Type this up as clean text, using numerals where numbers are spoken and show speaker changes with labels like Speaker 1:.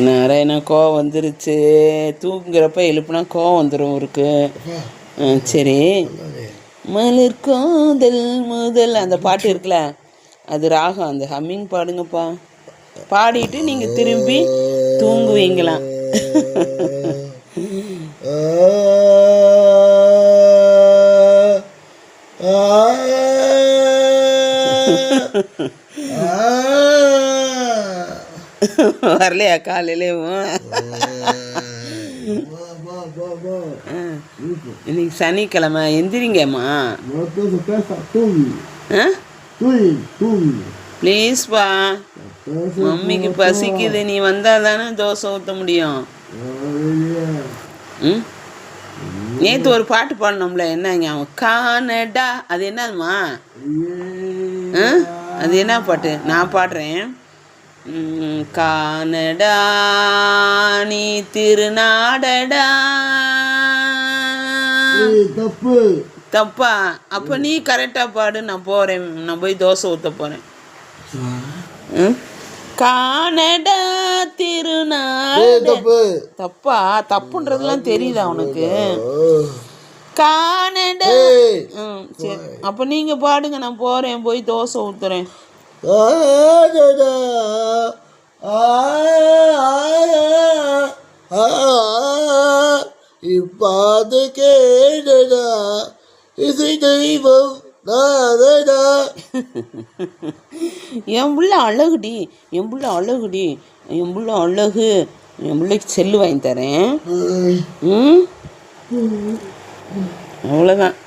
Speaker 1: நிறைய கோவம் வந்துருச்சு. தூங்குறப்ப எழுப்புனா கோவம் வந்துடும் இருக்கு. சரி, மலர் காதல் முதல் அந்த பாட்டு இருக்குல்ல, அது ராகம், அந்த ஹம்மிங் பாடுங்கப்பா. பாடிட்டு நீங்கள் திரும்பி தூங்குவீங்களாம். வரலையா காலையிலேயும்? இன்னைக்கு சனிக்கிழமை, எந்திரிங்கம்மா. ப்ளீஸ்ப்பா, மம்மிக்கு பசிக்குது. நீ வந்தால் தானே தோசை ஊற்ற முடியும். நேற்று ஒரு பாட்டு பாடணும்ல, என்னங்க கானடா, அது என்னதுமா? அது என்ன பாட்டு? நான் பாடுறேன். கானடா நீ திருநாடடா. தப்பா? அப்போ நீ கரெக்டாக பாடு. நான் போகிறேன், நான் போய் தோசை ஊற்ற போகிறேன். கானடா திருநாடு. தப்பா? தப்புன்றதுலாம் தெரியுதா உனக்கு? கானடா. சரி, அப்போ நீங்கள் பாடுங்க, நான் போகிறேன், போய் தோசை ஊற்றுறேன்.
Speaker 2: இப்பாது கேடா இசை தெய்வம் நாதடா.
Speaker 1: என் புள்ள அழகுடி, என் புள்ள அழகுடி, என் புள்ள அழகு. என் பிள்ளைக்கு செல்லு வாங்கி தரேன். அவ்வளோதான்.